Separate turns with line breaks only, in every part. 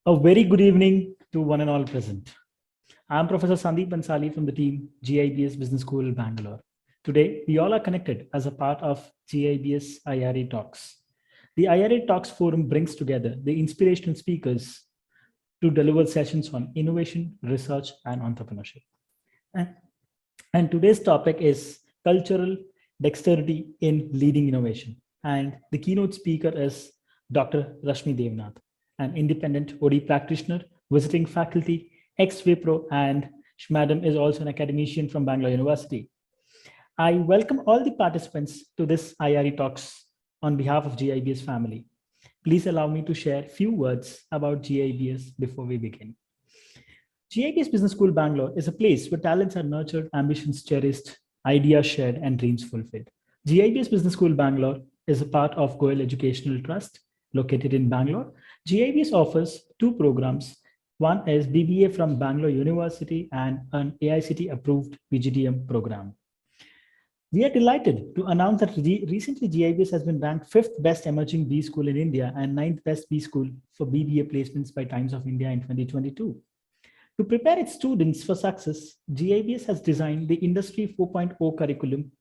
A very good evening to one and all present. I'm Professor Sandeep Bansali from the team GIBS Business School, Bangalore. Today, we all are connected as a part of GIBS IRE Talks. The IRE Talks Forum brings together the inspirational speakers to deliver sessions on innovation, research, and entrepreneurship. And today's topic is cultural dexterity in leading innovation. And the keynote speaker is Dr. Rashmi Devanath, an independent OD practitioner, visiting faculty, ex-Wipro, and Madam is also an academician from Bangalore University. I welcome all the participants to this IRE Talks on behalf of GIBS family. Please allow me to share a few words about GIBS before we begin. GIBS Business School Bangalore is a place where talents are nurtured, ambitions cherished, ideas shared, and dreams fulfilled. GIBS Business School Bangalore is a part of Goel Educational Trust located in Bangalore. GIBS offers two programs. One is BBA from Bangalore University and an AICTE approved PGDM program. We are delighted to announce that recently GIBS has been ranked 5th best emerging B school in India and 9th best B school for BBA placements by Times of India in 2022. To prepare its students for success, GIBS has designed the Industry 4.0 curriculum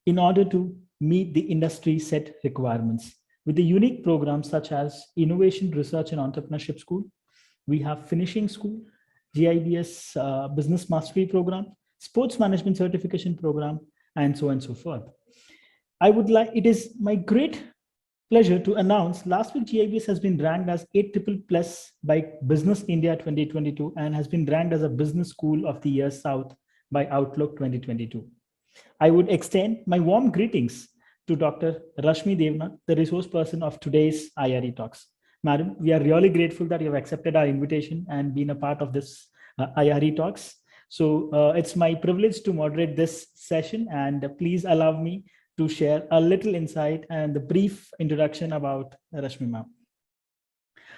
in order to meet the industry set requirements. With the unique programs such as Innovation, Research and Entrepreneurship School, we have Finishing School, GIBS Business Mastery Program, Sports Management Certification Program, and so on and so forth. It is my great pleasure to announce last week GIBS has been ranked as 8++ by Business India 2022 and has been ranked as a Business School of the Year South by Outlook 2022. I would extend my warm greetings to Dr. Rashmi Devanath, the resource person of today's IRE Talks. Madam, we are really grateful that you have accepted our invitation and been a part of this IRE Talks. So it's my privilege to moderate this session, and please allow me to share a little insight and the brief introduction about Rashmi ma'am.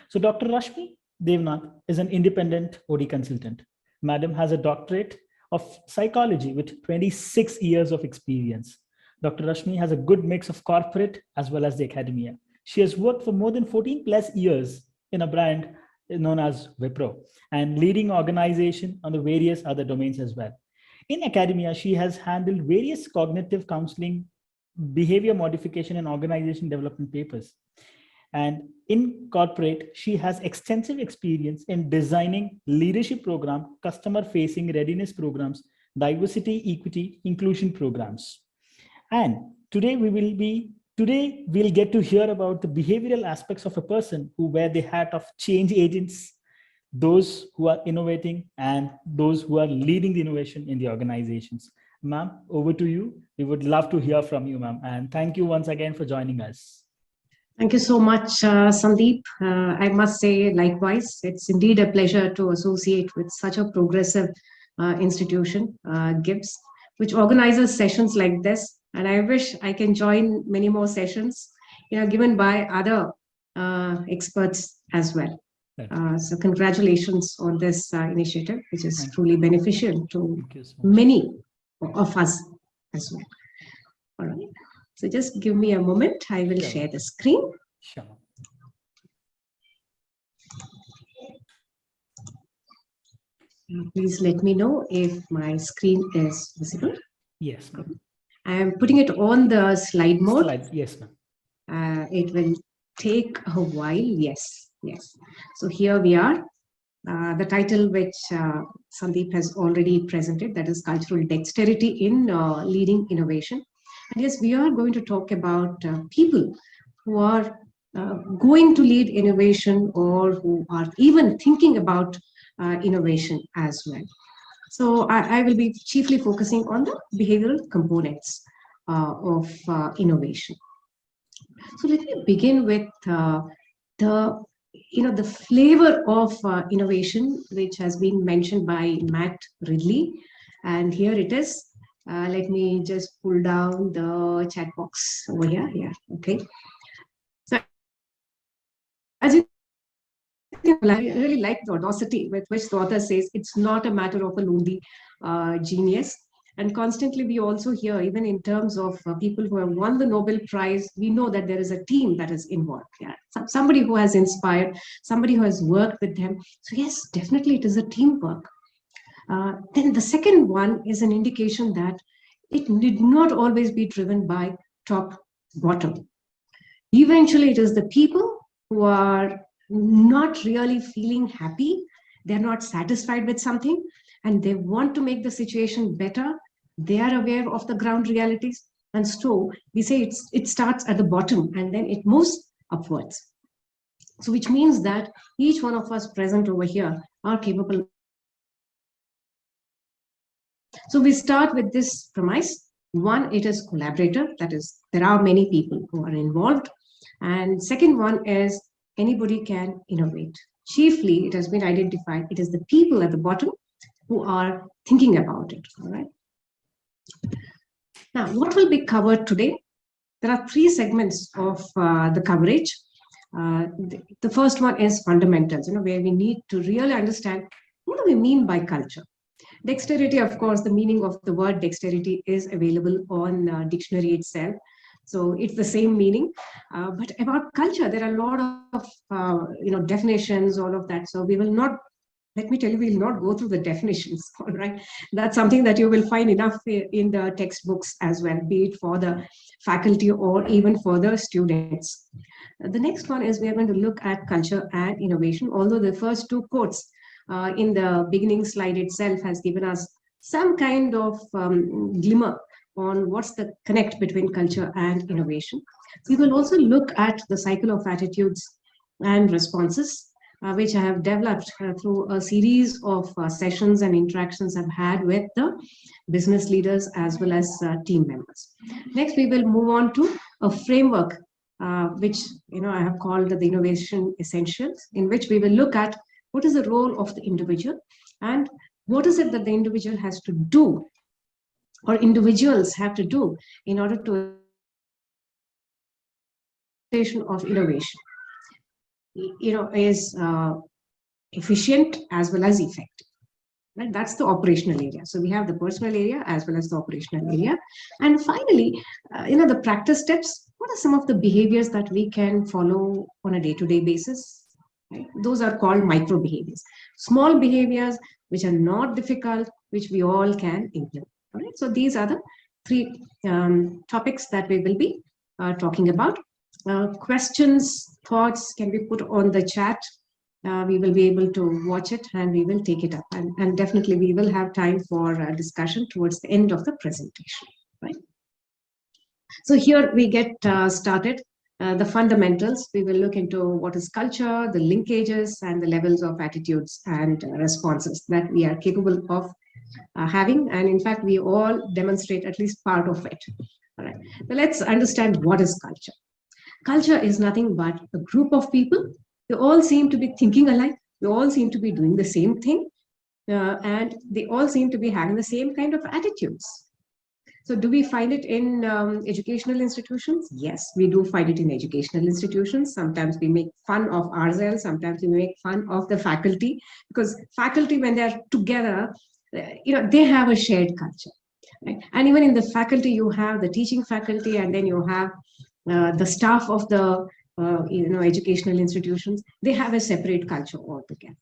So Dr. Rashmi Devanath is an independent OD consultant. Madam has a doctorate of psychology with 26 years of experience. Dr. Rashmi has a good mix of corporate as well as the academia. She has worked for more than 14+ years in a brand known as Wipro and leading organization on the various other domains as well. In academia, she has handled various cognitive counseling, behavior modification and organization development papers. And in corporate, she has extensive experience in designing leadership program, customer facing readiness programs, diversity, equity, inclusion programs. And today we'll get to hear about the behavioral aspects of a person who wear the hat of change agents, those who are innovating and those who are leading the innovation in the organizations. Ma'am, over to you. We would love to hear from you, ma'am. And thank you once again for joining us.
Thank you so much, Sandeep. I must say likewise, it's indeed a pleasure to associate with such a progressive institution, GIBS, which organizes sessions like this. And I wish I can join many more sessions, given by other experts as well. So congratulations on this initiative, which is truly beneficial to many of us as well. All right. So just give me a moment. I will share the screen.
Sure.
Please let me know if my screen is visible.
Yes, ma'am.
I am putting it on the slide mode.
Yes, ma'am.
It will take a while. Yes. So here we are. The title which Sandeep has already presented, that is Cultural Dexterity in Leading Innovation. And yes, we are going to talk about people who are going to lead innovation or who are even thinking about innovation as well. So I will be chiefly focusing on the behavioral components of innovation. So let me begin with the flavor of innovation, which has been mentioned by Matt Ridley. And here it is. Let me just pull down the chat box over here. Yeah, okay. So as you I really like the audacity with which the author says it's not a matter of a lonely genius. And constantly we also hear, even in terms of people who have won the Nobel Prize, we know that there is a team that is involved. Yeah? Somebody who has inspired, somebody who has worked with them. So yes, definitely it is a teamwork. Then the second one is an indication that it did not always be driven by top bottom. Eventually it is the people who are not really feeling happy, they're not satisfied with something, and they want to make the situation better. They are aware of the ground realities, and so we say it starts at the bottom and then it moves upwards. So which means that each one of us present over here are capable. So we start with this premise. One, it is collaborator, that is, there are many people who are involved. And second one is anybody can innovate. Chiefly, it has been identified, it is the people at the bottom who are thinking about it. All right. Now, what will be covered today? There are three segments of the coverage. The first one is fundamentals, where we need to really understand what do we mean by culture. Dexterity, of course, the meaning of the word dexterity is available on dictionary itself. So it's the same meaning. But about culture, there are a lot of definitions, all of that. So we will not, let me tell you, we will not go through the definitions, all right? That's something that you will find enough in the textbooks as well, be it for the faculty or even for the students. The next one is we are going to look at culture and innovation, although the first two quotes in the beginning slide itself has given us some kind of glimmer on what's the connect between culture and innovation. We will also look at the cycle of attitudes and responses, which I have developed through a series of sessions and interactions I've had with the business leaders as well as team members. Next, we will move on to a framework, which I have called the innovation essentials, in which we will look at what is the role of the individual and what is it that the individual has to do or individuals have to do in order to of innovation is efficient as well as effective. Right? That's the operational area. So we have the personal area as well as the operational area. And finally, the practice steps. What are some of the behaviors that we can follow on a day-to-day basis? Right? Those are called micro behaviors. Small behaviors which are not difficult, which we all can implement. All right? So these are the three topics that we will be talking about. Questions, thoughts can be put on the chat. We will be able to watch it and we will take it up. And definitely we will have time for discussion towards the end of the presentation. Right? So here we get started. The fundamentals, we will look into what is culture, the linkages, and the levels of attitudes and responses that we are capable of having. And in fact, we all demonstrate at least part of it. All right. Now let's understand what is culture. Culture is nothing but a group of people. They all seem to be thinking alike. They all seem to be doing the same thing. And they all seem to be having the same kind of attitudes. So do we find it in educational institutions? Yes, we do find it in educational institutions. Sometimes we make fun of ourselves. Sometimes we make fun of the faculty, because faculty, when they're together, they have a shared culture. Right? And even in the faculty, you have the teaching faculty, and then you have the staff of the educational institutions. They have a separate culture altogether.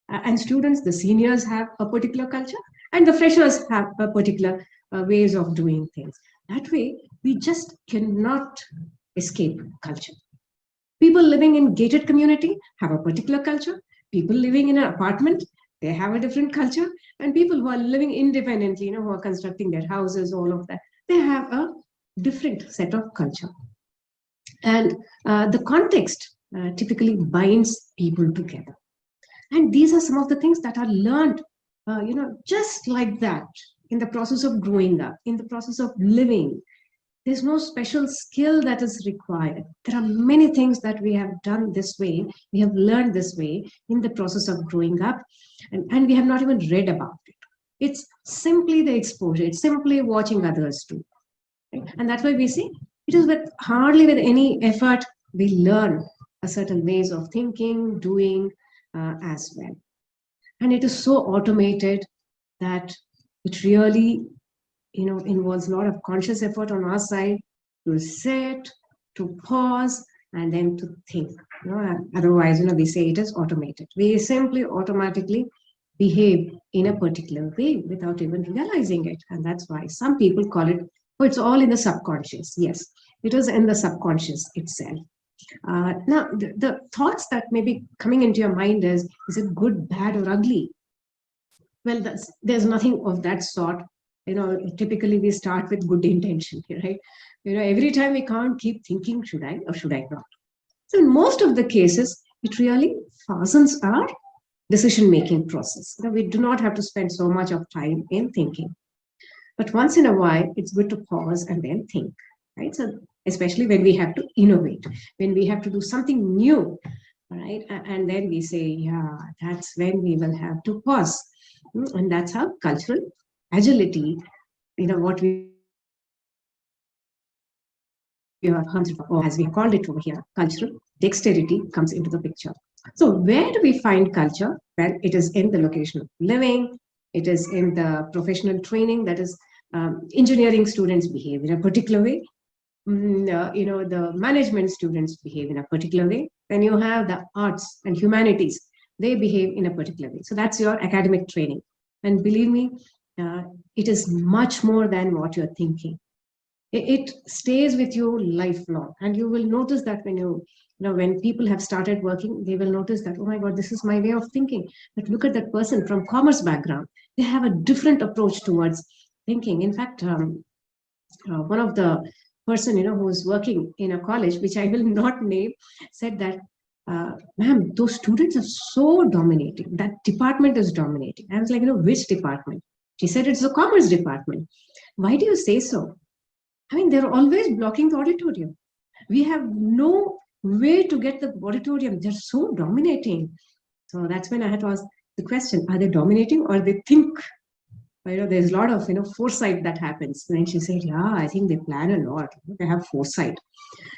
And students, the seniors have a particular culture, and the freshers have a particular ways of doing things. That way, we just cannot escape culture. People living in gated community have a particular culture. People living in an apartment, they have a different culture. And people who are living independently, who are constructing their houses, all of that, they have a different set of culture. And the context typically binds people together. And these are some of the things that are learned, just like that, in the process of growing up, in the process of living. There's no special skill that is required. There are many things that we have done this way, we have learned this way in the process of growing up, and we have not even read about it. It's simply the exposure, it's simply watching others do. Right? And that's why we see it is hardly with any effort we learn a certain ways of thinking, doing as well. And it is so automated that it really involves a lot of conscious effort on our side to sit, to pause, and then to think. Otherwise, we say it is automated. We simply automatically behave in a particular way without even realizing it. And that's why some people call it, oh, it's all in the subconscious. Yes, it is in the subconscious itself. Now, the thoughts that may be coming into your mind is it good, bad, or ugly? Well, there's nothing of that sort. Typically we start with good intention, right? Every time we can't keep thinking, should I or should I not? So in most of the cases, it really fastens our decision-making process. We do not have to spend so much of time in thinking. But once in a while, it's good to pause and then think, right? So especially when we have to innovate, when we have to do something new, right? And then we say, yeah, that's when we will have to pause. And that's how cultural agility, what we have heard, or as we called it over here, cultural dexterity comes into the picture. So where do we find culture? Well, it is in the location of living. It is in the professional training. That is, engineering students behave in a particular way. The management students behave in a particular way. Then you have the arts and humanities. They behave in a particular way. So that's your academic training. And believe me, it is much more than what you're thinking. It stays with you lifelong. And you will notice that when people have started working, they will notice that, oh my God, this is my way of thinking. But look at that person from commerce background. They have a different approach towards thinking. In fact, one of the person, who's working in a college, which I will not name, said that, ma'am, those students are so dominating. That department is dominating. I was like, which department? She said, it's the commerce department. Why do you say so? I mean, they're always blocking the auditorium. We have no way to get the auditorium. They're so dominating. So that's when I had to ask the question, are they dominating or they think? There's a lot of, foresight that happens. And then she said, yeah, I think they plan a lot. They have foresight.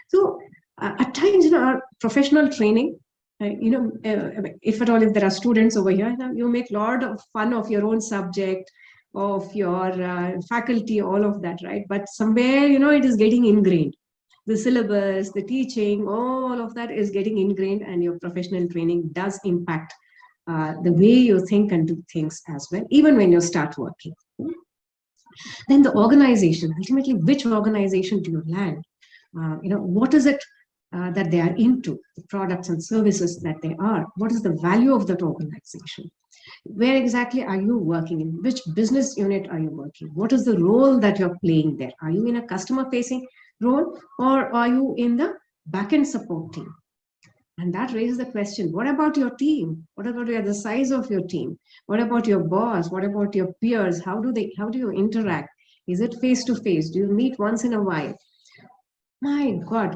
So at times, our professional training, if at all, if there are students over here, you make a lot of fun of your own subject, of your faculty, all of that, right? But somewhere, it is getting ingrained. The syllabus, the teaching, all of that is getting ingrained, and your professional training does impact the way you think and do things as well, even when you start working. Then the organization, ultimately, which organization do you land? What is it that they are into, the products and services that they are? What is the value of that organization? Where exactly are you working? In which business unit are you working? What is the role that you're playing there? Are you in a customer-facing role, or are you in the back-end support team? And that raises the question, what about your team? What about the size of your team? What about your boss? What about your peers? How do you interact? Is it face-to-face? Do you meet once in a while? My God,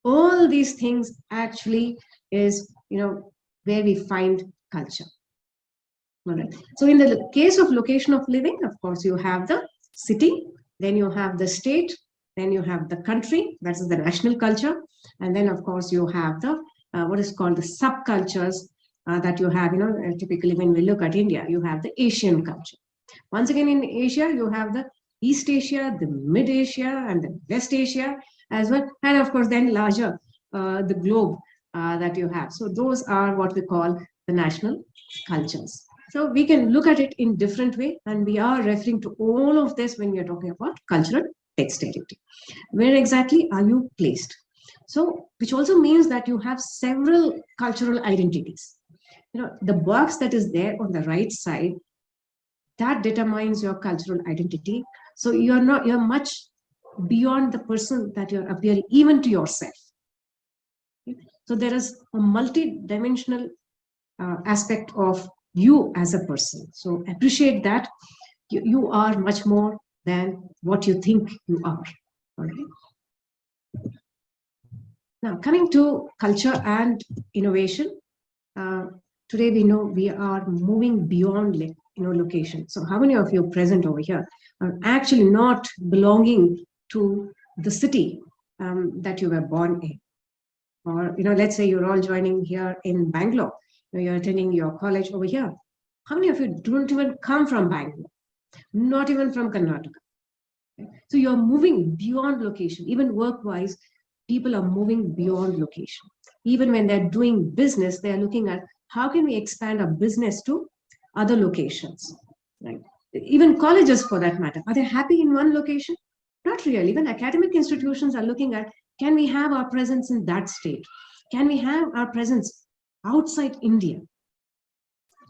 all these things actually is, where we find culture. All right. So in the case of location of living, of course, you have the city, then you have the state, then you have the country, that is the national culture. And then, of course, you have the what is called the subcultures that you have, typically when we look at India, you have the Asian culture. Once again, in Asia, you have the East Asia, the Mid Asia, and the West Asia as well. And of course, then larger, the globe that you have. So those are what we call the national cultures. So we can look at it in different way, and we are referring to all of this when we are talking about cultural dexterity. Where exactly are you placed? So, which also means that you have several cultural identities. The box that is there on the right side, that determines your cultural identity. So you're much beyond the person that you're appearing, even to yourself. So there is a multi-dimensional aspect of you as a person. So appreciate that you are much more than what you think you are. All right. Now, coming to culture and innovation, today we know we are moving beyond location. So how many of you present over here are actually not belonging to the city that you were born in? Or, let's say you're all joining here in Bangalore. You're attending your college over here. How many of you don't even come from Bangalore? Not even from Karnataka. So you're moving beyond location. Even work-wise, people are moving beyond location. Even when they're doing business, they're looking at how can we expand our business to other locations, right? Even colleges, for that matter, are they happy in one location? Not really. Even academic institutions are looking at, can we have our presence in that state? Can we have our presence outside India?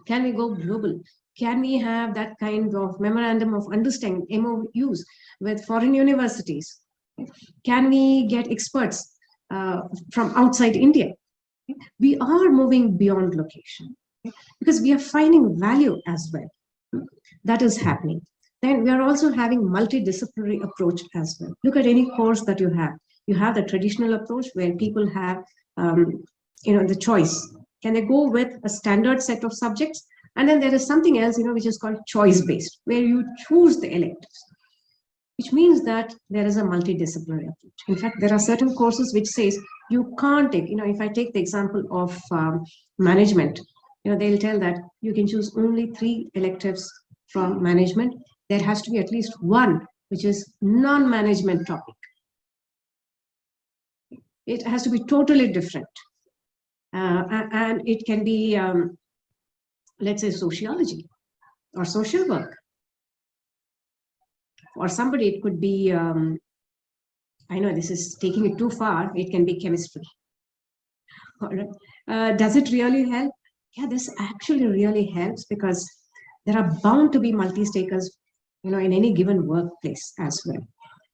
Can we go global? Can we have that kind of memorandum of understanding, MOUs, with foreign universities? Can we get experts from outside India? We are moving beyond location because we are finding value as well. That is happening. Then we are also having multidisciplinary approach as well. Look at any course that you have. You have the traditional approach where people have, the choice. Can they go with a standard set of subjects? And then there is something else, which is called choice-based, where you choose the electives, which means that there is a multidisciplinary approach. In fact, there are certain courses which says you can't take, if I take the example of management, they'll tell that you can choose only 3 electives from management. There has to be at least one which is non-management topic. It has to be totally different. And it can be, let's say, sociology or social work. Or somebody, it could be, I know this is taking it too far, it can be chemistry. All right. Does it really help? Yeah, this actually really helps because there are bound to be multi-stakers, in any given workplace as well.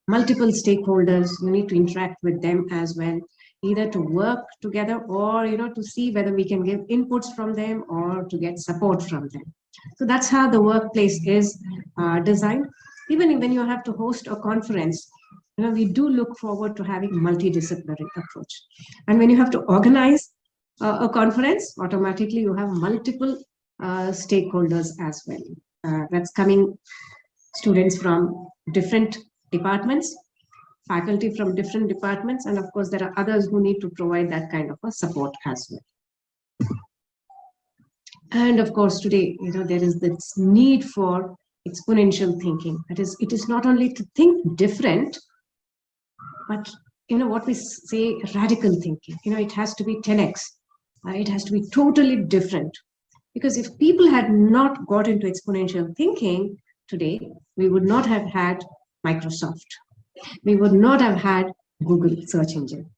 Multiple stakeholders, you need to interact with them as well, either to work together or, to see whether we can give inputs from them or to get support from them. So that's how the workplace is designed. Even when you have to host a conference, we do look forward to having multidisciplinary approach. And when you have to organize a conference, automatically you have multiple stakeholders as well. That's coming students from different departments, faculty from different departments, and of course there are others who need to provide that kind of a support as well. And of course today, there is this need for exponential thinking. That is, it is not only to think different, but what we say, radical thinking. It has to be 10x. It has to be totally different. Because if people had not got into exponential thinking today, we would not have had Microsoft. We would not have had Google search engine.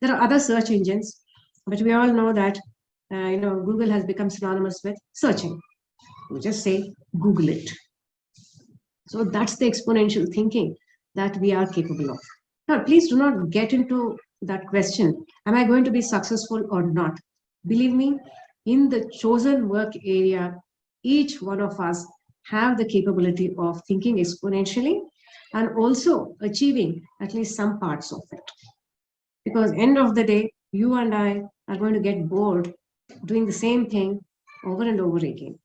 There are other search engines, but we all know that Google has become synonymous with searching. We just say Google it. So that's the exponential thinking that we are capable of. Now, please do not get into that question, am I going to be successful or not? Believe me, in the chosen work area, each one of us have the capability of thinking exponentially and also achieving at least some parts of it. Because end of the day, you and I are going to get bored doing the same thing over and over again.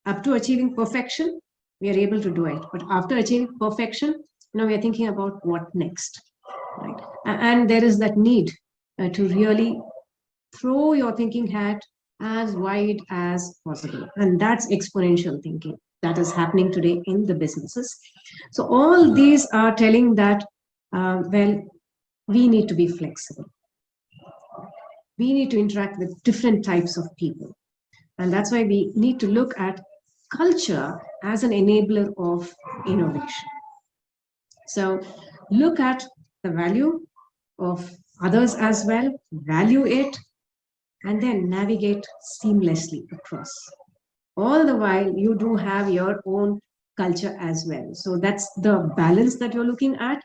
Up to achieving perfection, we are able to do it. But after achieving perfection, now we are thinking about what next, right? And there is that need to really throw your thinking hat as wide as possible. And that's exponential thinking that is happening today in the businesses. So all these are telling that, well, we need to be flexible. We need to interact with different types of people. And that's why we need to look at culture as an enabler of innovation. So look at the value of others as well, value it, and then navigate seamlessly across. All the while, you do have your own culture as well. So that's the balance that you're looking at.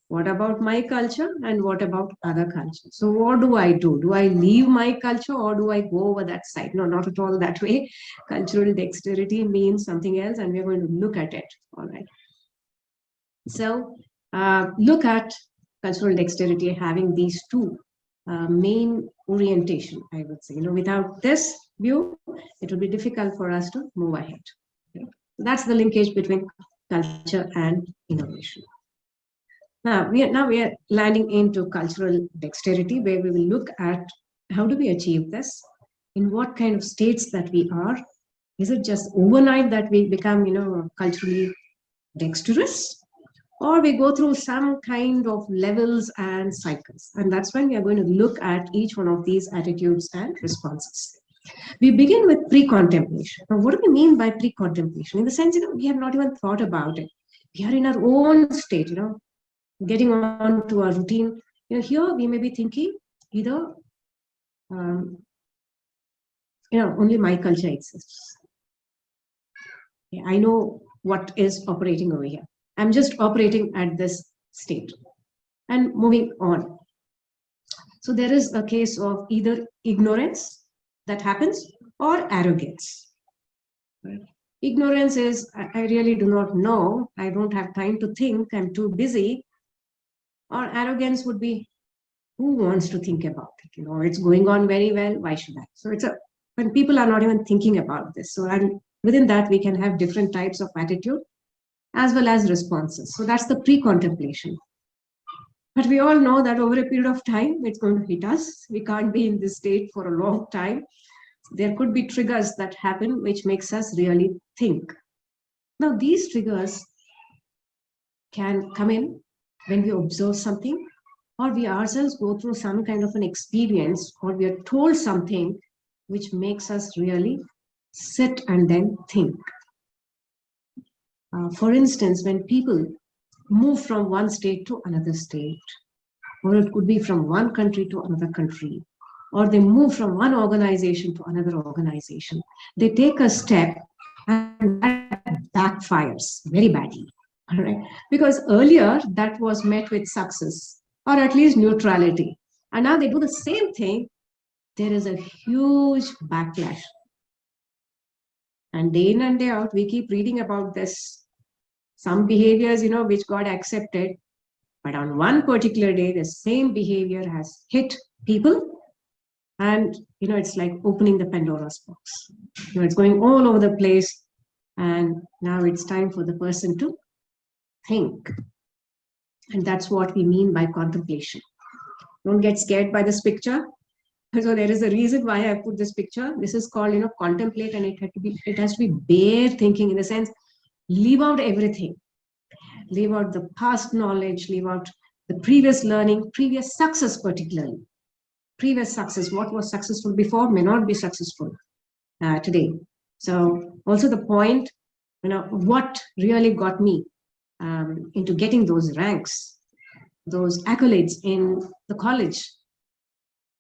What about my culture and what about other cultures? So what do I do? Do I leave my culture or do I go over that side? No, not at all that way. Cultural dexterity means something else and we're going to look at it. All right. So look at cultural dexterity having these two main orientation, I would say. Without this view, it will be difficult for us to move ahead. Okay? So that's the linkage between culture and innovation. Now we are landing into cultural dexterity, where we will look at how do we achieve this, in what kind of states that we are. Is it just overnight that we become, culturally dexterous, or we go through some kind of levels and cycles. And that's when we are going to look at each one of these attitudes and responses. We begin with pre-contemplation. Now, what do we mean by pre-contemplation? In the sense, we have not even thought about it. We are in our own state, getting on to our routine. Here we may be thinking either, only my culture exists. I know what is operating over here. I'm just operating at this state and moving on. So there is a case of either ignorance that happens or arrogance. Ignorance is, I really do not know, I don't have time to think, I'm too busy. Or arrogance would be, who wants to think about it? It's going on very well, why should I? So when people are not even thinking about this. So within that, we can have different types of attitude as well as responses. So that's the pre-contemplation. But we all know that over a period of time, it's going to hit us. We can't be in this state for a long time. There could be triggers that happen which makes us really think. Now, these triggers can come in when we observe something, or we ourselves go through some kind of an experience, or we are told something which makes us really sit and then think. For instance, when people move from one state to another state, or it could be from one country to another country, or they move from one organization to another organization, they take a step and that backfires very badly. All right? Because earlier that was met with success, or at least neutrality. And now they do the same thing, there is a huge backlash. And day in and day out, we keep reading about this. Some behaviors, which got accepted, but on one particular day, the same behavior has hit people. And, it's like opening the Pandora's box. It's going all over the place. And now it's time for the person to think. And that's what we mean by contemplation. Don't get scared by this picture. So there is a reason why I put this picture. This is called, contemplate, and it has to be bare thinking, in the sense, leave out everything. Leave out the past knowledge, leave out the previous learning, previous success particularly. Previous success, what was successful before may not be successful today. So also the point, what really got me into getting those ranks, those accolades in the college,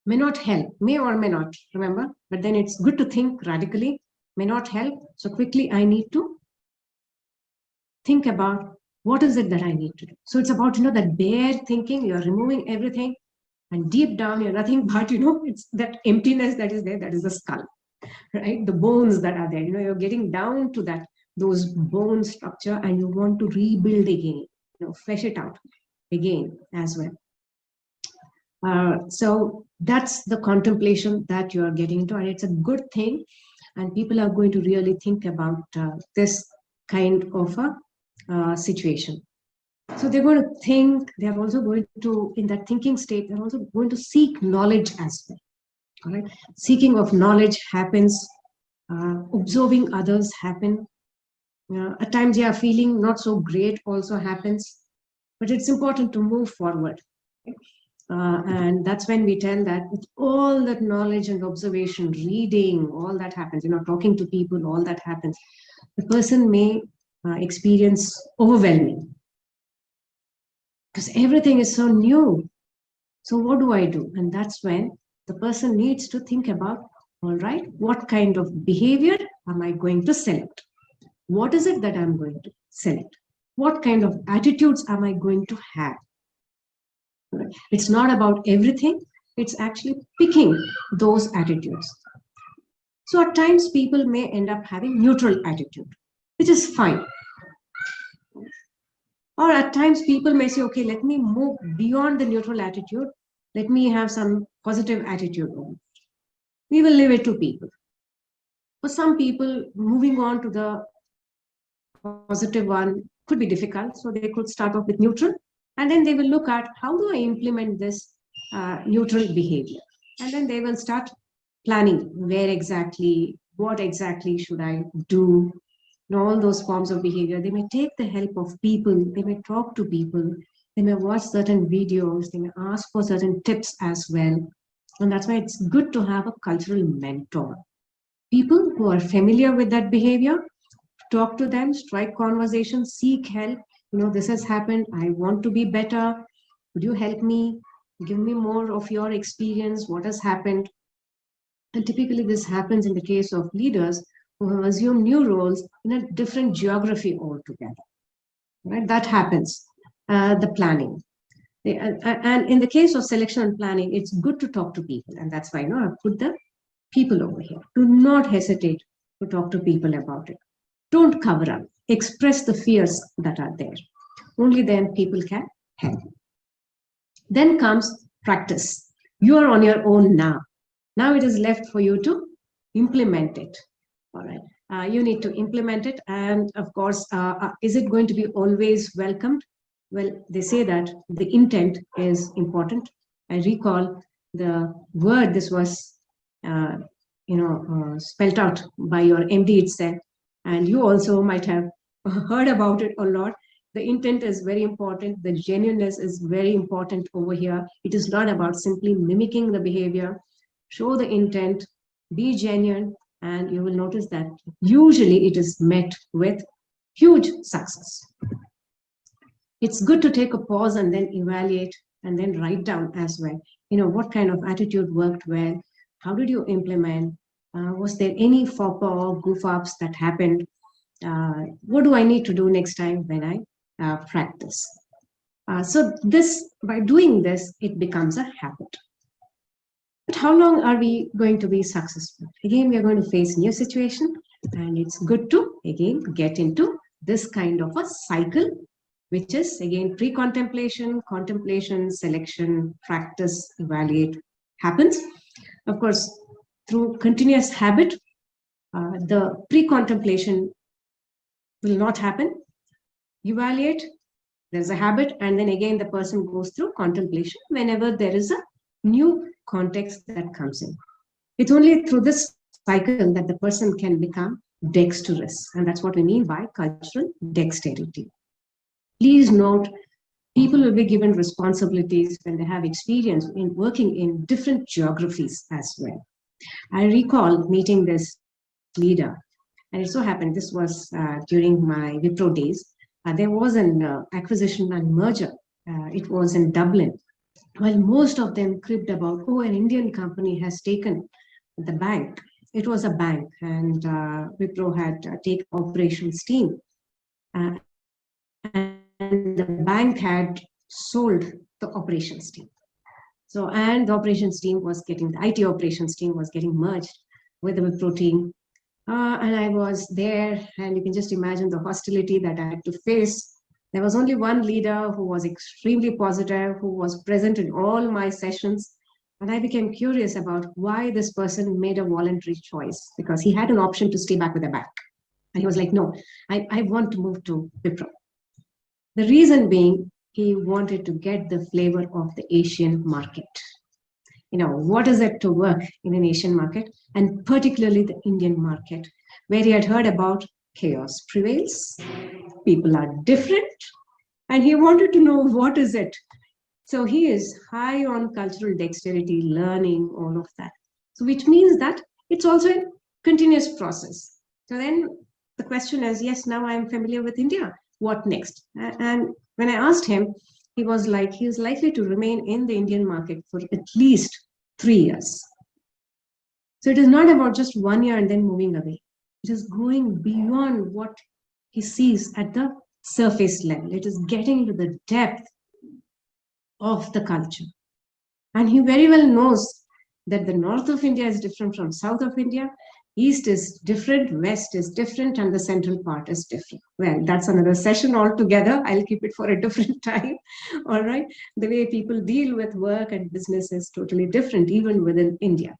may not help, may or may not, remember, but then it's good to think radically, may not help. So quickly I need to think about what is it that I need to do. So it's about, that bare thinking, you're removing everything, and deep down you're nothing but, it's that emptiness that is there, that is the skull, right? The bones that are there, you're getting down to those bone structure, and you want to rebuild again, flesh it out again as well. So that's the contemplation that you are getting into, and it's a good thing. And people are going to really think about this kind of a situation. So they're going to think, they're also going to, in that thinking state, they're also going to seek knowledge as well. All right? Seeking of knowledge happens, observing others happen. At times, feeling not so great also happens, but it's important to move forward. And that's when we tell that with all that knowledge and observation, reading, all that happens, talking to people, all that happens, the person may experience overwhelming, because everything is so new. So what do I do? And that's when the person needs to think about, all right, what kind of behavior am I going to select? What is it that I'm going to select? What kind of attitudes am I going to have? It's not about everything. It's actually picking those attitudes. So at times people may end up having neutral attitude, which is fine. Or at times people may say, okay, let me move beyond the neutral attitude. Let me have some positive attitude. We will leave it to people. For some people, moving on to the positive one could be difficult. So they could start off with neutral, and then they will look at how do I implement this neutral behavior. And then they will start planning where exactly, what exactly should I do, in all those forms of behavior. They may take the help of people, they may talk to people, they may watch certain videos, they may ask for certain tips as well. And that's why it's good to have a cultural mentor. People who are familiar with that behavior, talk to them, strike conversations, seek help. This has happened, I want to be better. Would you help me? Give me more of your experience. What has happened? And typically this happens in the case of leaders who have assumed new roles in a different geography altogether. Right? That happens. The planning. And in the case of selection and planning, it's good to talk to people. And that's why I put the people over here. Do not hesitate to talk to people about it. Don't cover up. Express the fears that are there. Only then people can help. Then comes practice. You are on your own now. Now it is left for you to implement it. All right. You need to implement it. And of course, is it going to be always welcomed? Well, they say that the intent is important. I recall the word this was, spelled out by your MD itself. And you also might have heard about it a lot. The intent is very important. The genuineness is very important over here. It is not about simply mimicking the behavior. Show the intent, be genuine, and you will notice that usually it is met with huge success. It's good to take a pause and then evaluate and then write down as well. What kind of attitude worked well? How did you implement? Was there any faux pas or goof ups that happened? What do I need to do next time when I practice? So by doing this, it becomes a habit. But how long are we going to be successful? Again, we are going to face new situation, and it's good to, again, get into this kind of a cycle, which is, again, pre-contemplation, contemplation, selection, practice, evaluate, happens. Of course, through continuous habit, the pre-contemplation will not happen. Evaluate, there's a habit, and then again, the person goes through contemplation whenever there is a new context that comes in. It's only through this cycle that the person can become dexterous, and that's what we mean by cultural dexterity. Please note, people will be given responsibilities when they have experience in working in different geographies as well. I recall meeting this leader, and it so happened this was during my Wipro days. There was an acquisition and merger. It was in Dublin. While most of them cribbed about, an Indian company has taken the bank. It was a bank, and Wipro had taken operations team. And the bank had sold the operations team. So, and the operations team was getting, the IT operations team was getting merged with the Wipro team. And I was there, and you can just imagine the hostility that I had to face. There was only one leader who was extremely positive, who was present in all my sessions. And I became curious about why this person made a voluntary choice, because he had an option to stay back with the bank. And he was like, no, I want to move to Wipro. The reason being, he wanted to get the flavor of the Asian market. What is it to work in an Asian market, and particularly the Indian market, where he had heard about chaos prevails, people are different, and he wanted to know what is it. So he is high on cultural dexterity, learning, all of that. So which means that it's also a continuous process. So then the question is, yes, now I am familiar with India. What next? And when I asked him, he was like, he is likely to remain in the Indian market for at least 3 years. So it is not about just 1 year and then moving away. It is going beyond what he sees at the surface level. It is getting into the depth of the culture. And he very well knows that the north of India is different from south of India. East is different, west is different, and the central part is different. Well, that's another session altogether. I'll keep it for a different time. All right. The way people deal with work and business is totally different, even within India.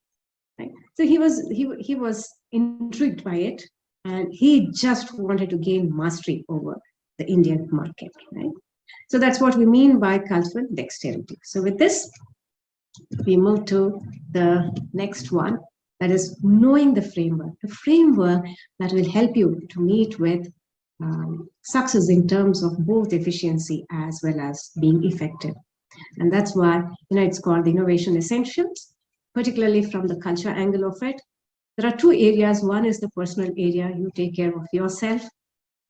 Right? So he was intrigued by it, and he just wanted to gain mastery over the Indian market. Right? So that's what we mean by cultural dexterity. So with this, we move to the next one, That is knowing the framework that will help you to meet with success in terms of both efficiency as well as being effective. And that's why, it's called the innovation essentials, particularly from the culture angle of it. There are two areas. One is the personal area, you take care of yourself,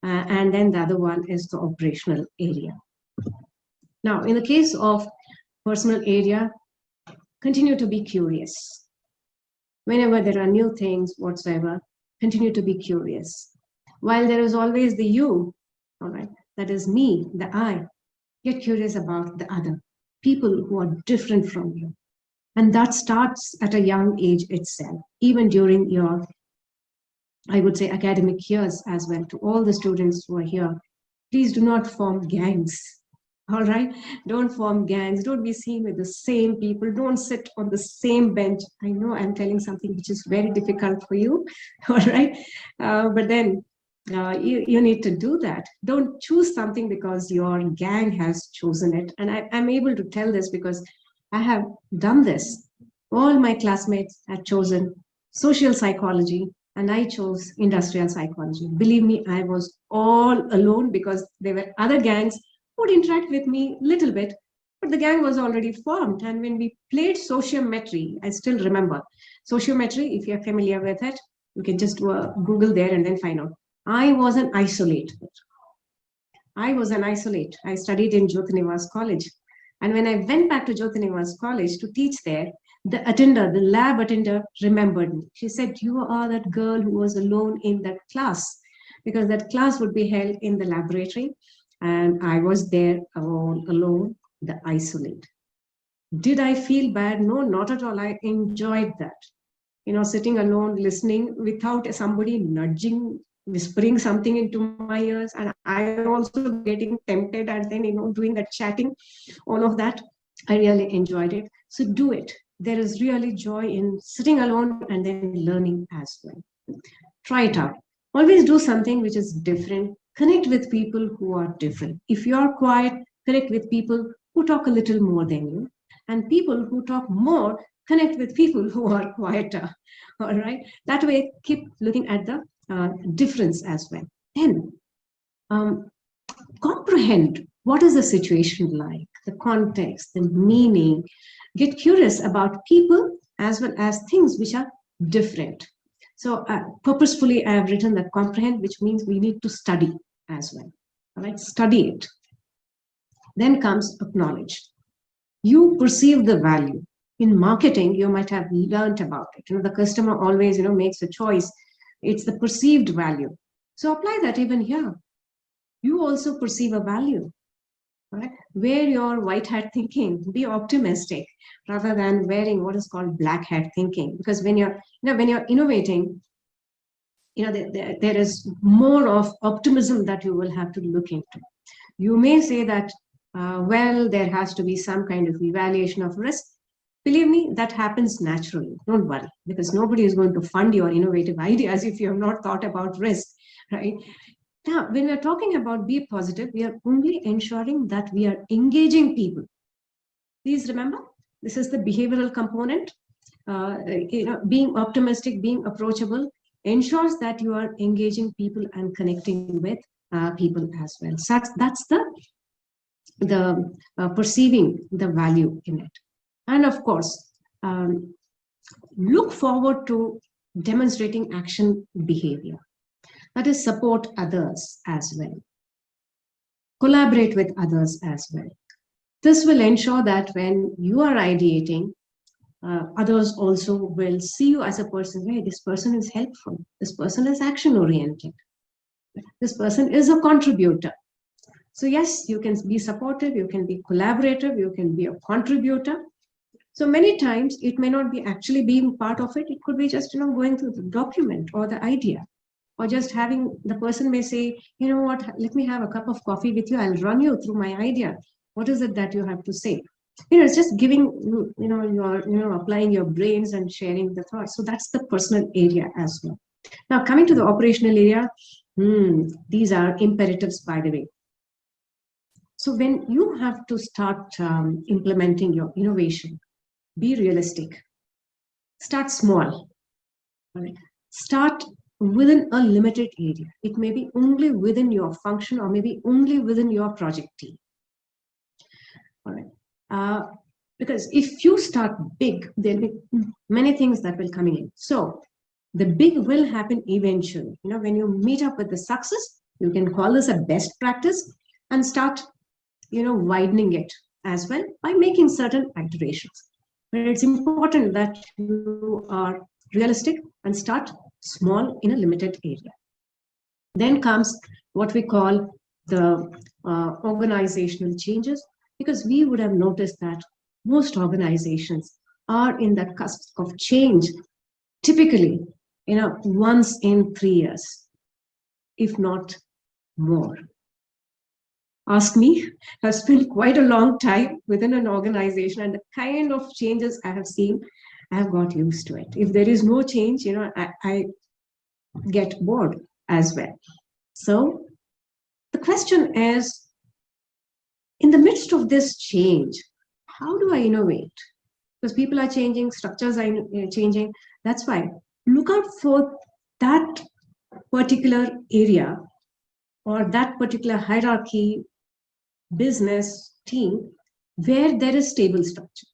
and then the other one is the operational area. Now, in the case of personal area, continue to be curious. Whenever there are new things whatsoever, continue to be curious. While there is always the you, all right, that is me, the I, get curious about the other, people who are different from you. And that starts at a young age itself, even during your, I would say, academic years as well. To all the students who are here, please do not form gangs. All right, don't form gangs, don't be seen with the same people, don't sit on the same bench. I know I'm telling something which is very difficult for you, all right, but then you need to do that. Don't choose something because your gang has chosen it. And I'm able to tell this because I have done this. All my classmates had chosen social psychology and I chose industrial psychology. Believe me, I was all alone because there were other gangs would interact with me a little bit, but the gang was already formed. And when we played sociometry, I still remember sociometry. If you're familiar with it, you can just Google there and then find out. I was an isolate. I studied in Jyotinivas College. And when I went back to Jyotinivas College to teach there, the lab attender remembered me. She said, you are that girl who was alone in that class, because that class would be held in the laboratory. And I was there all alone, the isolate. Did I feel bad? No, not at all. I enjoyed that. Sitting alone, listening without somebody nudging, whispering something into my ears. And I also getting tempted and then, doing that chatting, all of that. I really enjoyed it. So do it. There is really joy in sitting alone and then learning as well. Try it out. Always do something which is different. Connect with people who are different. If you're quiet, connect with people who talk a little more than you. And people who talk more, connect with people who are quieter. All right. That way, keep looking at the difference as well. Then comprehend what is the situation like, the context, the meaning. Get curious about people as well as things which are different. So purposefully, I have written that comprehend, which means we need to study as well. All right, study it. Then comes acknowledge. You perceive the value. In marketing, you might have learned about it. The customer always, makes a choice. It's the perceived value. So apply that even here. You also perceive a value. Right? Wear your white hat thinking. Be optimistic rather than wearing what is called black hat thinking. Because when you're innovating, there is more of optimism that you will have to look into. You may say that, there has to be some kind of evaluation of risk. Believe me, that happens naturally. Don't worry, because nobody is going to fund your innovative ideas if you have not thought about risk, right? Now, when we're talking about be positive, we are only ensuring that we are engaging people. Please remember, this is the behavioral component. Being optimistic, being approachable, ensures that you are engaging people and connecting with people as well. So that's the perceiving the value in it. And of course, look forward to demonstrating action behavior. That is, support others as well. Collaborate with others as well. This will ensure that when you are ideating, others also will see you as a person. Hey, this person is helpful. This person is action-oriented. This person is a contributor. So yes, you can be supportive, you can be collaborative, you can be a contributor. So many times it may not be actually being part of it. It could be just, going through the document or the idea, or just having the person may say, you know what, let me have a cup of coffee with you. I'll run you through my idea. What is it that you have to say? It's just giving, you're applying your brains and sharing the thoughts. So that's the personal area as well. Now, coming to the operational area, these are imperatives, by the way. So when you have to start implementing your innovation, be realistic. Start small. All right. Start within a limited area. It may be only within your function or maybe only within your project team. All right. Because if you start big, there'll be many things that will coming in. So the big will happen eventually. When you meet up with the success, you can call this a best practice and start, widening it as well by making certain iterations. But it's important that you are realistic and start small in a limited area. Then comes what we call the organizational changes, because we would have noticed that most organizations are in that cusp of change, typically, once in 3 years, if not more. Ask me, I've spent quite a long time within an organization, and the kind of changes I have seen, I have got used to it. If there is no change, I get bored as well. So the question is, in the midst of this change, how do I innovate? Because people are changing, structures are changing. That's why look out for that particular area or that particular hierarchy, business, team, where there is stable structure.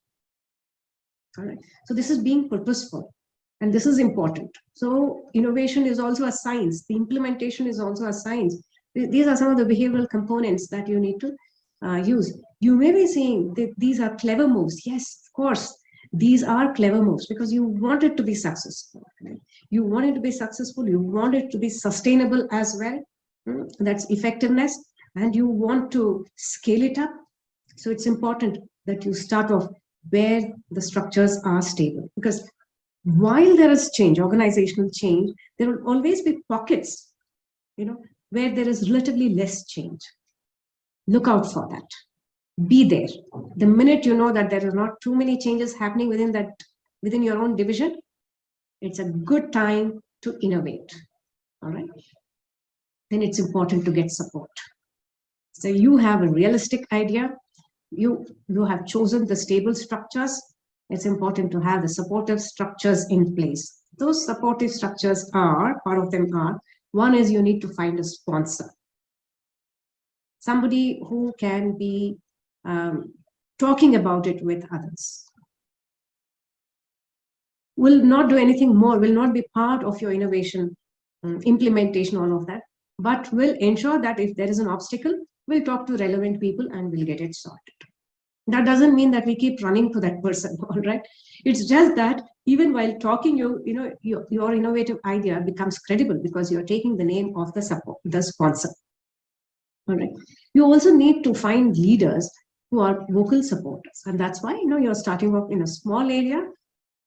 All right. So this is being purposeful, and this is important. So innovation is also a science. The implementation is also a science. These are some of the behavioral components that you need to use. You may be saying that these are clever moves. Yes, of course, these are clever moves because you want it to be successful. Right? You want it to be successful. You want it to be sustainable as well. That's effectiveness. And you want to scale it up. So it's important that you start off where the structures are stable, because while there is change, organizational change, there will always be pockets, where there is relatively less change. Look out for that. Be there. The minute you know that there are not too many changes happening within your own division, it's a good time to innovate. All right. Then it's important to get support. So you have a realistic idea. You have chosen the stable structures. It's important to have the supportive structures in place. Those supportive structures part of them are, one is you need to find a sponsor. Somebody who can be talking about it with others. Will not do anything more, will not be part of your innovation, implementation, all of that, but will ensure that if there is an obstacle, we'll talk to relevant people and we'll get it sorted. That doesn't mean that we keep running to that person, all right? It's just that even while talking, your innovative idea becomes credible because you're taking the name of the sponsor. All right. You also need to find leaders who are vocal supporters, and that's why you're starting off in a small area.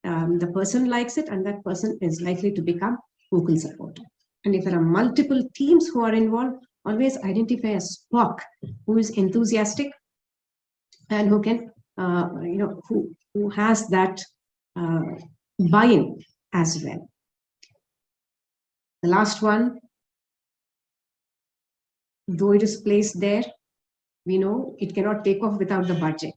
The person likes it, and that person is likely to become vocal supporter. And if there are multiple teams who are involved, always identify a Spock who is enthusiastic and who can, who has that buy-in as well. The last one, though it is placed there, we know it cannot take off without the budget.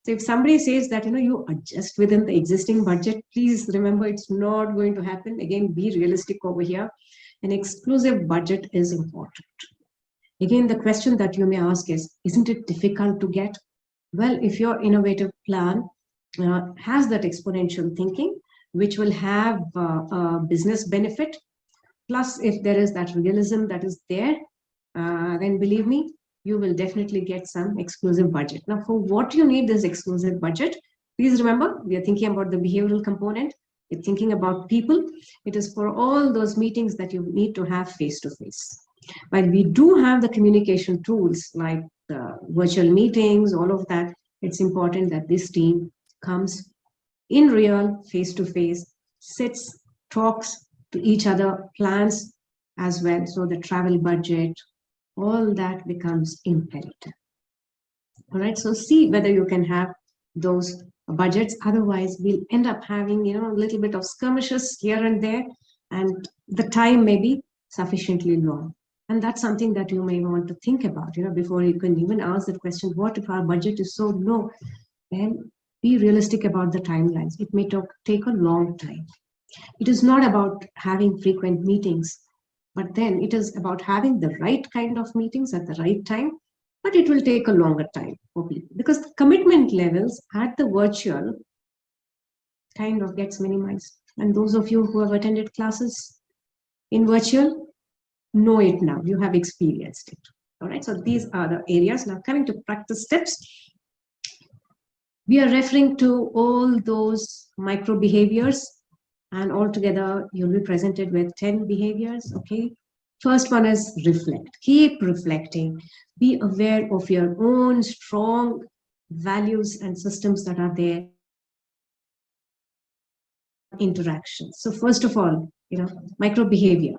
So if somebody says that, you adjust within the existing budget, please remember it's not going to happen. Again, be realistic over here. An exclusive budget is important. Again, the question that you may ask is, isn't it difficult to get? Well, if your innovative plan has that exponential thinking, which will have a business benefit, plus if there is that realism that is there, then believe me, you will definitely get some exclusive budget. Now, for what you need this exclusive budget, please remember, we are thinking about the behavioral component. We're thinking about people. It is for all those meetings that you need to have face-to-face. While we do have the communication tools like virtual meetings, all of that, it's important that this team comes in real, face-to-face, sits, talks to each other, plans as well. So the travel budget, all that becomes imperative. All right, so see whether you can have those budgets. Otherwise, we'll end up having, a little bit of skirmishes here and there, and the time may be sufficiently long. And that's something that you may want to think about, before you can even ask the question, what if our budget is so low? Then be realistic about the timelines. It may take a long time. It is not about having frequent meetings, but then it is about having the right kind of meetings at the right time, but it will take a longer time for people because the commitment levels at the virtual kind of gets minimized. And those of you who have attended classes in virtual know it now, you have experienced it. All right, so these are the areas. Now coming to practice steps, we are referring to all those micro behaviors, and altogether you'll be presented with 10 behaviors. Okay, first one is reflect. Keep reflecting. Be aware of your own strong values and systems that are there. Interactions. So first of all, micro behavior.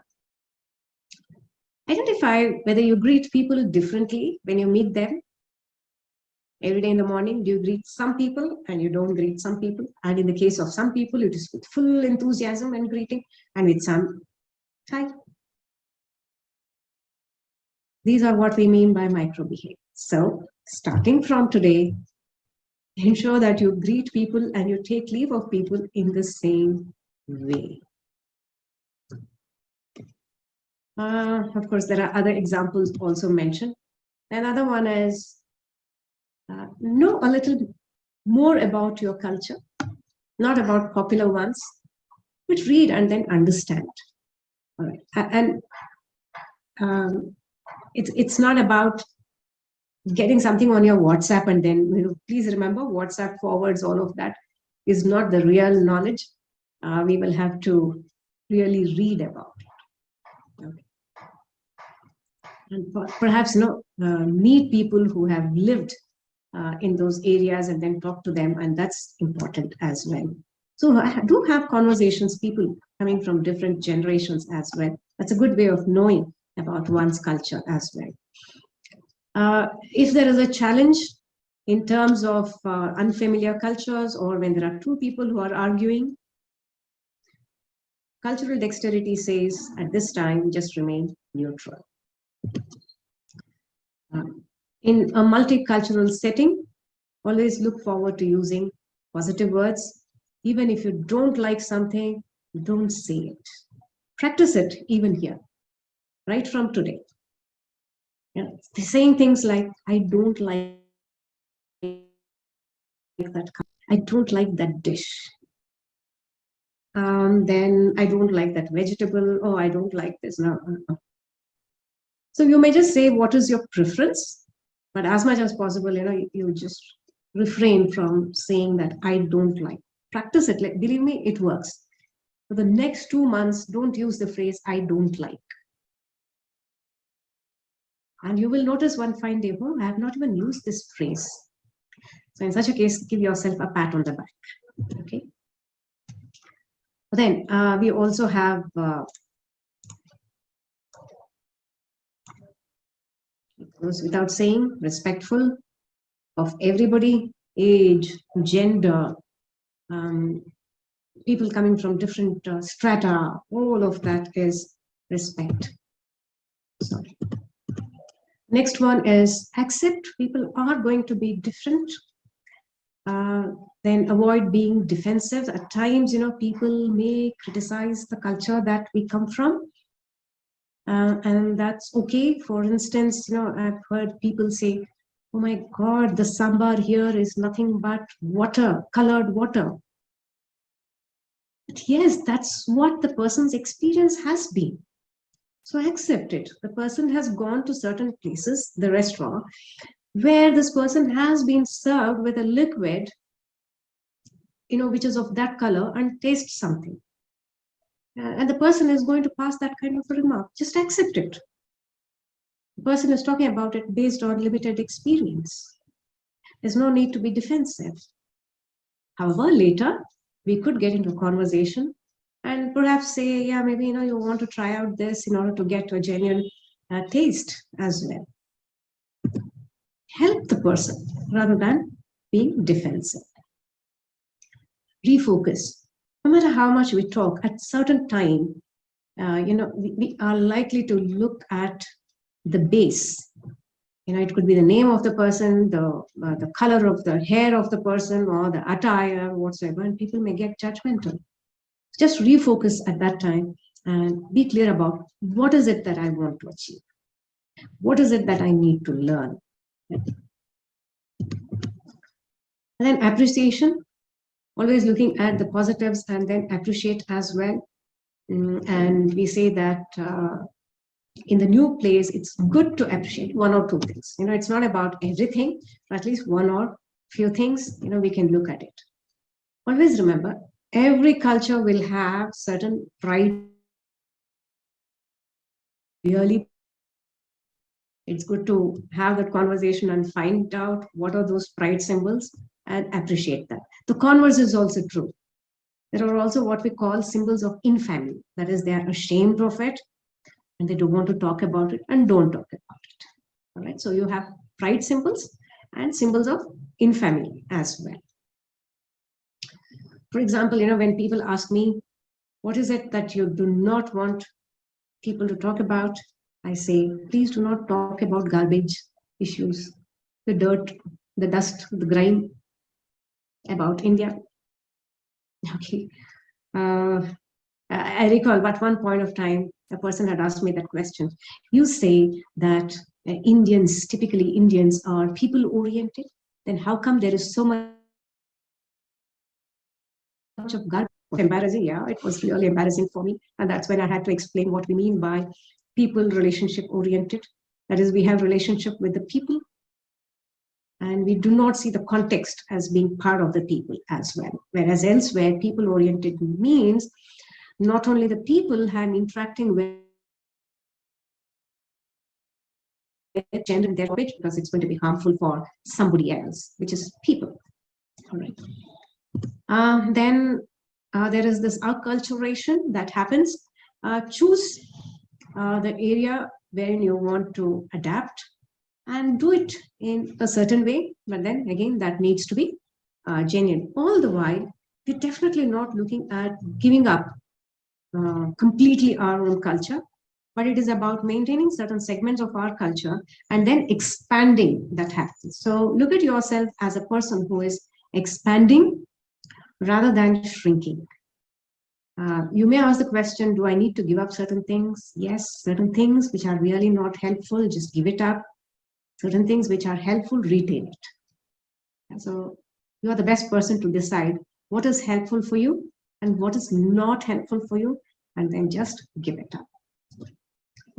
Identify whether you greet people differently when you meet them. Every day in the morning, do you greet some people and you don't greet some people? And in the case of some people, it is with full enthusiasm and greeting, and with some, hi. These are what we mean by micro behavior. So starting from today, ensure that you greet people and you take leave of people in the same way. Of course, there are other examples also mentioned. Another one is know a little more about your culture, not about popular ones, but read and then understand. All right, and it's not about getting something on your WhatsApp and then please remember WhatsApp forwards, all of that is not the real knowledge. We will have to really read about it. Okay. And perhaps meet people who have lived in those areas and then talk to them, and that's important as well. So I do have conversations, people coming from different generations as well. That's a good way of knowing about one's culture as well. If there is a challenge in terms of unfamiliar cultures, or when there are two people who are arguing, cultural dexterity says at this time, just remain neutral. In a multicultural setting, always look forward to using positive words. Even if you don't like something, don't say it. Practice it even here, right from today. Saying things like, I don't like that, I don't like that dish. Then I don't like that vegetable. Oh, I don't like this. No. So you may just say, what is your preference? But as much as possible, you just refrain from saying that I don't like. Practice it. Believe me, it works. For the next 2 months, don't use the phrase I don't like. And you will notice one fine day, oh, I have not even used this phrase. So in such a case, give yourself a pat on the back. Okay. But then we also have goes without saying, respectful of everybody, age, gender, people coming from different strata, all of that is respect. Sorry. Next one is accept people are going to be different. Then avoid being defensive. At times, people may criticize the culture that we come from. And that's okay. For instance, I've heard people say, oh my God, the sambar here is nothing but water, colored water. But yes, that's what the person's experience has been. So accept it. The person has gone to certain places, the restaurant, where this person has been served with a liquid, which is of that color, and taste something. And the person is going to pass that kind of a remark. Just accept it. The person is talking about it based on limited experience. There's no need to be defensive. However, later we could get into a conversation and perhaps say, yeah, maybe you want to try out this in order to get a genuine taste as well. Help the person rather than being defensive. Refocus. No matter how much we talk, at certain time, we are likely to look at the base. It could be the name of the person, the color of the hair of the person, or the attire, whatsoever, and people may get judgmental. just refocus at that time and be clear about what is it that I want to achieve. What is it that I need to learn? And then appreciation, always looking at the positives and then appreciate as well. And we say that in the new place, it's good to appreciate one or two things. It's not about everything, but at least one or few things, we can look at it. Always remember, every culture will have certain pride. Really, it's good to have that conversation and find out what are those pride symbols and appreciate that. The converse is also true. There are also what we call symbols of infamy. That is, they are ashamed of it and they don't want to talk about it and don't talk about it. All right. So you have pride symbols and symbols of infamy as well. For example, when people ask me, what is it that you do not want people to talk about? I say, please do not talk about garbage issues, the dirt, the dust, the grime, about India. Okay. I recall at one point of time, a person had asked me that question. You say that typically Indians are people-oriented, then how come there is so much of garbage? Embarrassing, yeah, it was really embarrassing for me. And that's when I had to explain what we mean by people relationship-oriented. That is, we have relationship with the people, and we do not see the context as being part of the people as well. Whereas elsewhere, people-oriented means not only the people I'm interacting with gender in their language, because it's going to be harmful for somebody else, which is people. All right. Then there is this acculturation that happens. Choose the area wherein you want to adapt and do it in a certain way. But then again, that needs to be genuine. All the while, we're definitely not looking at giving up completely our own culture, but it is about maintaining certain segments of our culture and then expanding that happens. So look at yourself as a person who is expanding rather than shrinking. You may ask the question, do I need to give up certain things? Yes, certain things which are really not helpful, just give it up. Certain things which are helpful, retain it. And so you are the best person to decide what is helpful for you and what is not helpful for you, and then just give it up.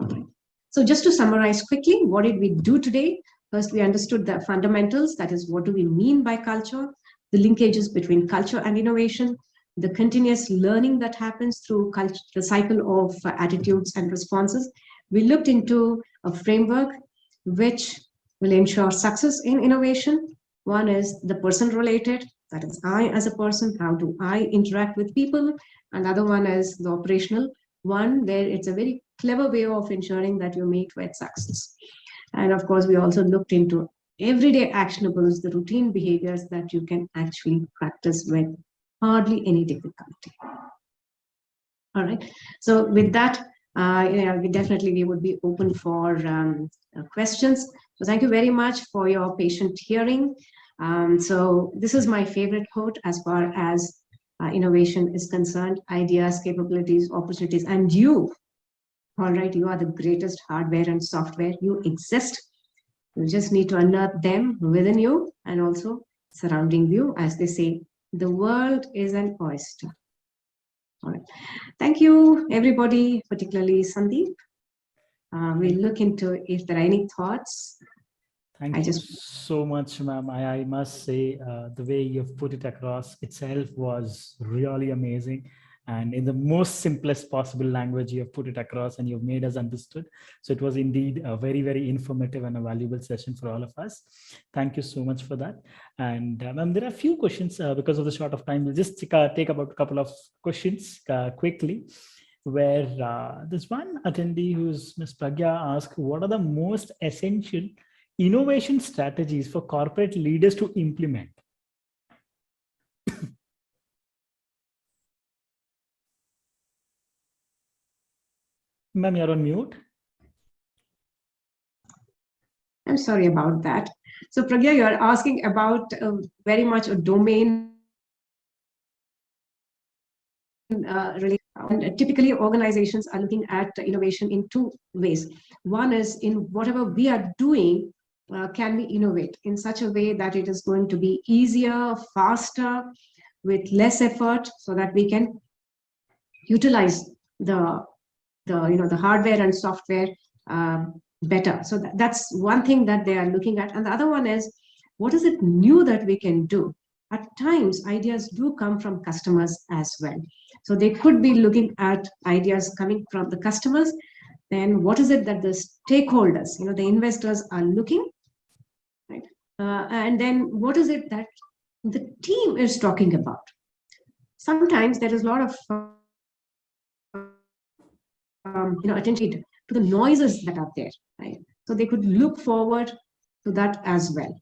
Okay. So just to summarize quickly, what did we do today? First, we understood the fundamentals. That is, what do we mean by culture? The linkages between culture and innovation, the continuous learning that happens through culture, the cycle of attitudes and responses. We looked into a framework which will ensure success in innovation. One is the person related, that is I as a person, how do I interact with people? Another one is the operational one, where it's a very clever way of ensuring that you meet with success. And of course, we also looked into everyday actionables, the routine behaviors that you can actually practice with hardly any difficulty. All right. So with that, we would be open for questions. So thank you very much for your patient hearing. So this is my favorite quote as far as innovation is concerned: ideas, capabilities, opportunities, and you. All right, you are the greatest hardware and software. You exist. You just need to unearth them within you and also surrounding you. As they say, the world is an oyster. All right. Thank you, everybody, particularly Sandeep. We'll look into if there are any thoughts.
Thank you so much, ma'am. I must say the way you've put it across itself was really amazing. And in the most simplest possible language, you have put it across and you've made us understood. So it was indeed a very, very informative and a valuable session for all of us. Thank you so much for that. And ma'am, there are a few questions because of the short of time. We'll just take about a couple of questions quickly, where there's one attendee who's Ms. Pragya asked, what are the most essential innovation strategies for corporate leaders to implement? Ma'am, you're on mute.
I'm sorry about that. So Pragya, you're asking about very much a domain And typically, organizations are looking at innovation in two ways. One is in whatever we are doing, can we innovate in such a way that it is going to be easier, faster, with less effort, so that we can utilize the hardware and software better. So that's one thing that they are looking at. And the other one is, what is it new that we can do? At times, ideas do come from customers as well. So they could be looking at ideas coming from the customers. Then what is it that the stakeholders, the investors are looking, right? And then what is it that the team is talking about? Sometimes there is a lot of attention to the noises that are there, right? So they could look forward to that as well.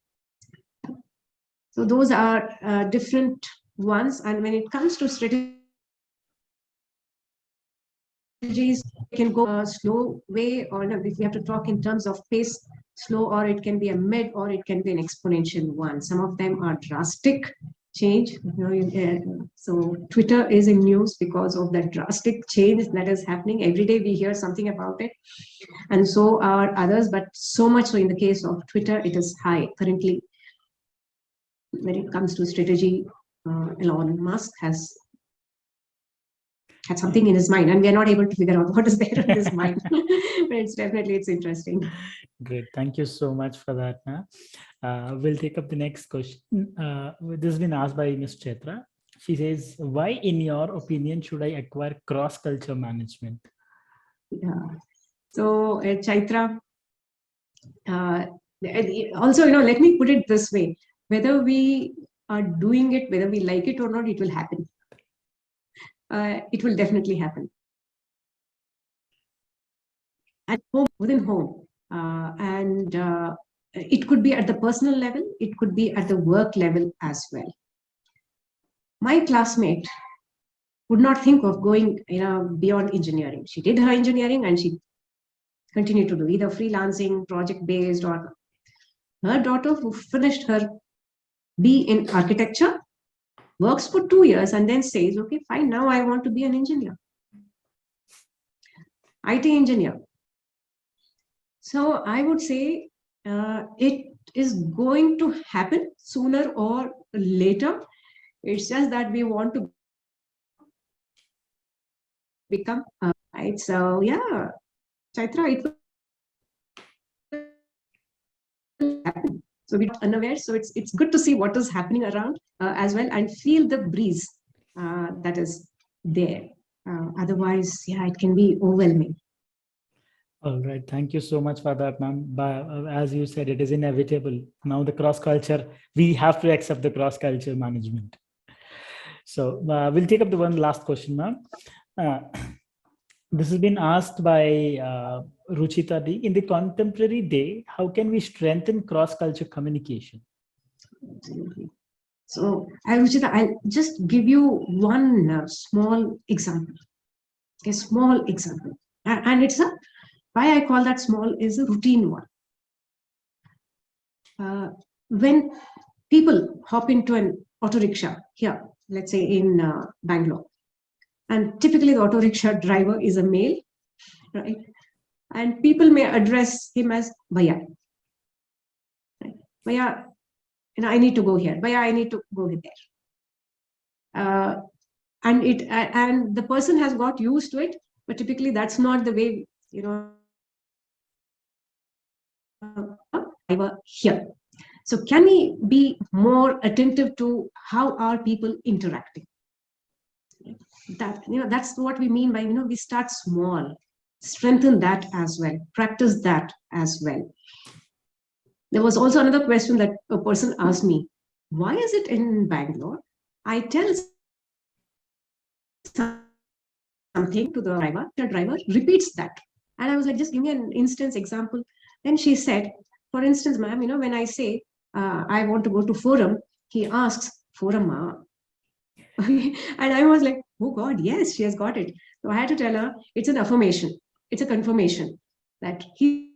So those are different ones. And when it comes to strategies, it can go a slow way, or if we have to talk in terms of pace, slow, or it can be a mid, or it can be an exponential one. Some of them are drastic change. So Twitter is in news because of that drastic change that is happening. Every day we hear something about it, and so are others, but so much so in the case of Twitter, it is high currently. When it comes to strategy, Elon Musk has had something in his mind, and we are not able to figure out what is there in his mind. But it's interesting.
Great, thank you so much for that. We'll take up the next question. This has been asked by Ms. Chetra. She says, why in your opinion should I acquire cross-culture management?
Yeah. So Chaitra, also, let me put it this way: whether we are doing it, whether we like it or not, it will happen. It will definitely happen. At home, within home, and it could be at the personal level, it could be at the work level as well. My classmate would not think of going beyond engineering. She did her engineering and she continued to do either freelancing, project-based, or her daughter, who finished her B in architecture, works for 2 years and then says, okay, fine, now I want to be an engineer, IT engineer. So I would say it is going to happen sooner or later. It's just that we want to become right. So yeah, Chaitra, it will happen. So we're not unaware. So it's good to see what is happening around as well, and feel the breeze that is there. Otherwise, yeah, it can be overwhelming.
All right, thank you so much for that, ma'am. As you said, it is inevitable. Now the cross-culture, we have to accept the cross-culture management. So we'll take up the one last question, ma'am. This has been asked by Ruchita D. In the contemporary day, how can we strengthen cross-culture communication?
Absolutely. So, Ruchita, I'll just give you one small example. A small example. And it's why I call that small is a routine one. When people hop into an auto rickshaw here, let's say in Bangalore, and typically the auto rickshaw driver is a male, right? And people may address him as Bhaiya. Right? Bhaiya, I need to go here. Bhaiya, I need to go there. And the person has got used to it, but typically that's not the way, here. So can we be more attentive to how are people interacting? That's what we mean by, we start small, strengthen that as well, practice that as well. There was also another question that a person asked me, why is it in Bangalore? I tell something to the driver repeats that. And I was like, just give me an instance example. Then she said, for instance, ma'am, when I say, I want to go to forum, he asks, forum, and I was like, oh God, yes, she has got it. So I had to tell her, it's an affirmation. It's a confirmation that he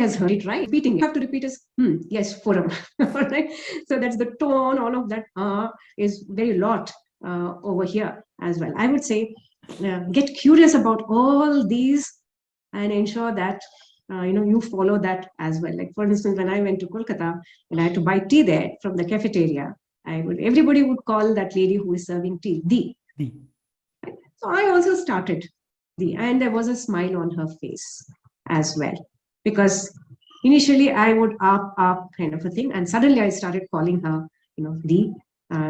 has heard it right. Repeating, you have to repeat as yes, forum. All right. So that's the tone. All of that is very lot over here as well. I would say get curious about all these and ensure that you follow that as well. Like for instance, when I went to Kolkata and I had to buy tea there from the cafeteria, everybody would call that lady who is serving tea the. So I also started and there was a smile on her face as well, because initially I would up kind of a thing, and suddenly I started calling her, the.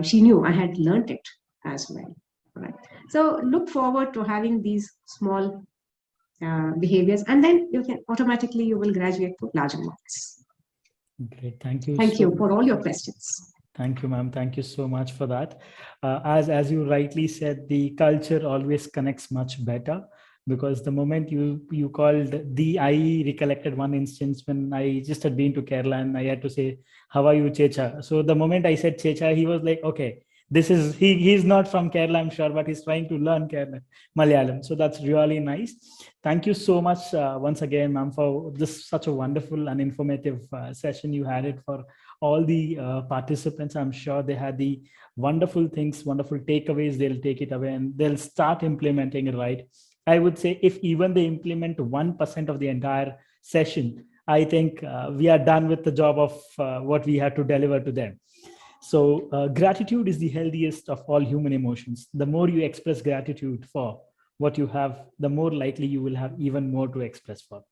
She knew I had learned it as well. Right. So look forward to having these small behaviors, and then you will graduate to larger marks.
Great, thank you.
Thank you for all your questions.
Thank you, ma'am. Thank you so much for that. As you rightly said, the culture always connects much better, because the moment you called I recollected one instance when I just had been to Kerala and I had to say, how are you, Checha? So the moment I said Checha, he was like, okay, this is, he's not from Kerala, I'm sure, but he's trying to learn Kerala, Malayalam. So that's really nice. Thank you so much once again, ma'am, for this such a wonderful and informative session you had it for all the participants. I'm sure they had the wonderful things, wonderful takeaways. They'll take it away and they'll start implementing it, right? I would say if even they implement 1% of the entire session, I think we are done with the job of what we had to deliver to them. So gratitude is the healthiest of all human emotions. The more you express gratitude for what you have, the more likely you will have even more to express for.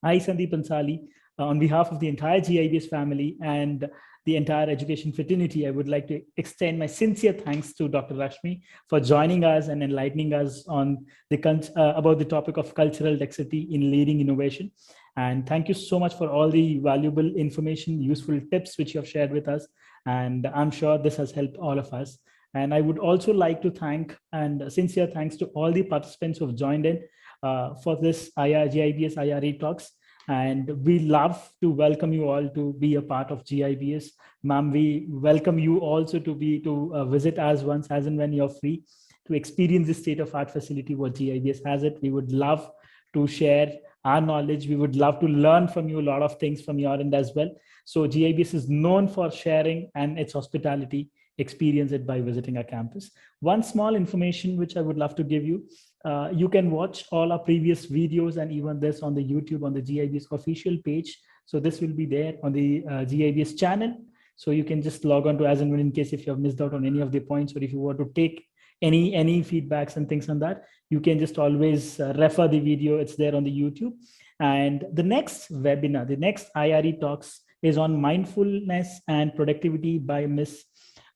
I, Sandeep Ansali, on behalf of the entire GIBS family and the entire education fraternity, I would like to extend my sincere thanks to Dr. Rashmi for joining us and enlightening us on about the topic of cultural dexterity in leading innovation. And thank you so much for all the valuable information, useful tips which you have shared with us. And I'm sure this has helped all of us. And I would also like to thank and sincere thanks to all the participants who have joined in for this GIBS IRE talks. And we love to welcome you all to be a part of GIBS. Ma'am, we welcome you also to visit us once as and when you're free to experience the state-of-art facility what GIBS has it. We would love to share our knowledge. We would love to learn from you a lot of things from your end as well. So GIBS is known for sharing and its hospitality. Experience it by visiting our campus. One small information which I would love to give you. You can watch all our previous videos and even this on the YouTube on the GIBS official page. So this will be there on the GIBS channel. So you can just log on to as and when in case if you have missed out on any of the points, or if you want to take any feedbacks and things on that, you can just always refer the video. It's there on the YouTube. And the next webinar, the next IRE talks is on mindfulness and productivity by Miss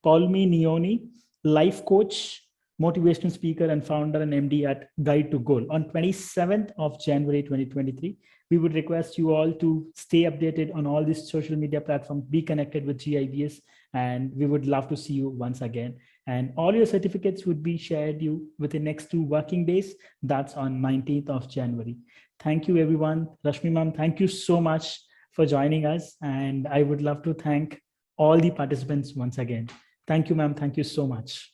Palmi Neoni, life coach, motivational speaker and founder and MD at Guide to Goal on 27th of January 2023. We would request you all to stay updated on all these social media platforms, be connected with GIBS, and we would love to see you once again. And all your certificates would be shared you within the next 2 working days. That's on 19th of January. Thank you, everyone. Rashmi ma'am, thank you so much for joining us. And I would love to thank all the participants once again. Thank you, ma'am. Thank you so much.